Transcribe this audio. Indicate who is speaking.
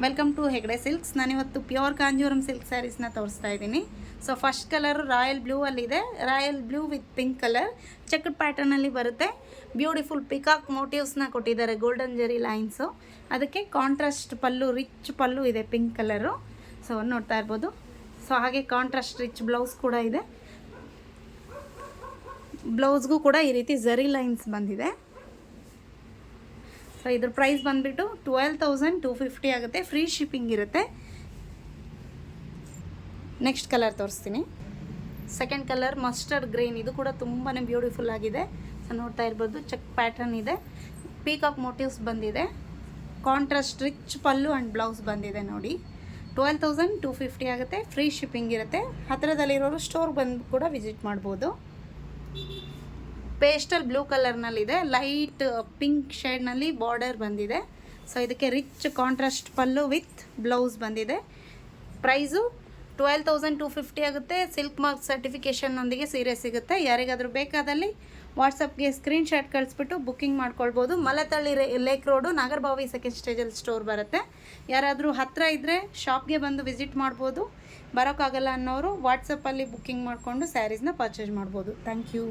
Speaker 1: Welcome to Hegde silks. ನಾನಿವತ್ತು pure Kanjeevaram silk ಸ್ಯಾರೀಸ್ನ ತೋರಿಸ್ತಾ ಇದ್ದೀನಿ. So first colour royal blue ಅಲ್ಲಿದೆ. Royal blue with pink colour checked ಪ್ಯಾಟರ್ನಲ್ಲಿ ಬರುತ್ತೆ. ಬ್ಯೂಟಿಫುಲ್ ಪಿಕಾಕ್ ಮೋಟಿವ್ಸ್ನ ಕೊಟ್ಟಿದ್ದಾರೆ, ಗೋಲ್ಡನ್ ಜೆರಿ ಲೈನ್ಸು. ಅದಕ್ಕೆ ಕಾಂಟ್ರಾಸ್ಟ್ ಪಲ್ಲು, ರಿಚ್ ಪಲ್ಲು ಇದೆ ಪಿಂಕ್ ಕಲರು. ಸೊ ನೋಡ್ತಾ ಇರ್ಬೋದು. ಸೊ ಹಾಗೆ ಕಾಂಟ್ರಾಸ್ಟ್ ರಿಚ್ ಬ್ಲೌಸ್ ಕೂಡ ಇದೆ. ಬ್ಲೌಸ್ಗೂ ಕೂಡ ಈ ರೀತಿ ಜರಿ ಲೈನ್ಸ್ ಬಂದಿದೆ. ಸೊ ಇದ್ರ ಪ್ರೈಸ್ ಬಂದುಬಿಟ್ಟು 12,250 ಆಗುತ್ತೆ. ಫ್ರೀ ಶಿಪ್ಪಿಂಗ್ ಇರುತ್ತೆ. ನೆಕ್ಸ್ಟ್ ಕಲರ್ ತೋರಿಸ್ತೀನಿ. Second colour mustard green. ಇದು ಕೂಡ ತುಂಬಾ ಬ್ಯೂಟಿಫುಲ್ ಆಗಿದೆ. ಸೊ ನೋಡ್ತಾ ಇರ್ಬೋದು, ಚೆಕ್ ಪ್ಯಾಟರ್ನ್ ಇದೆ, ಪೀಕಾಕ್ ಮೋಟಿವ್ಸ್ ಬಂದಿದೆ, contrast rich pallu and blouse ಬಂದಿದೆ ನೋಡಿ. 12,250 ಆಗುತ್ತೆ. ಫ್ರೀ ಶಿಪ್ಪಿಂಗ್ ಇರುತ್ತೆ. ಹತ್ತಿರದಲ್ಲಿರೋರು ಸ್ಟೋರ್ ಬಂದು ಕೂಡ ವಿಸಿಟ್ ಮಾಡ್ಬೋದು. ಪೇಸ್ಟಲ್ ಬ್ಲೂ ಕಲರ್ನಲ್ಲಿದೆ, ಲೈಟ್ ಪಿಂಕ್ ಶೇಡ್ನಲ್ಲಿ ಬಾರ್ಡರ್ ಬಂದಿದೆ. ಸೊ ಇದಕ್ಕೆ rich contrast pallu with blouse ಬಂದಿದೆ. ಪ್ರೈಸು 12,250 ಆಗುತ್ತೆ. ಸಿಲ್ಕ್ ಮಾರ್ಕ್ ಸರ್ಟಿಫಿಕೇಷನ್ನೊಂದಿಗೆ ಸೀರೆ ಸಿಗುತ್ತೆ. ಯಾರಿಗಾದರೂ ಬೇಕಾದಲ್ಲಿ ವಾಟ್ಸಪ್ಗೆ ಸ್ಕ್ರೀನ್ಶಾಟ್ ಕಳಿಸ್ಬಿಟ್ಟು ಬುಕ್ಕಿಂಗ್ ಮಾಡ್ಕೊಳ್ಬೋದು. ಮಲತಳ್ಳಿ ಲೇಕ್ ರೋಡು, ನಾಗರಬಾವಿ ಸೆಕೆಂಡ್ ಸ್ಟೇಜಲ್ಲಿ ಸ್ಟೋರ್ ಬರುತ್ತೆ. ಯಾರಾದರೂ ಹತ್ತಿರ ಇದ್ದರೆ ಶಾಪ್ಗೆ ಬಂದು ವಿಸಿಟ್ ಮಾಡ್ಬೋದು. ಬರೋಕ್ಕಾಗಲ್ಲ ಅನ್ನೋರು ವಾಟ್ಸಪ್ಪಲ್ಲಿ ಬುಕ್ಕಿಂಗ್ ಮಾಡಿಕೊಂಡು ಸ್ಯಾರೀಸ್ನ ಪರ್ಚೇಸ್ ಮಾಡ್ಬೋದು. Thank you.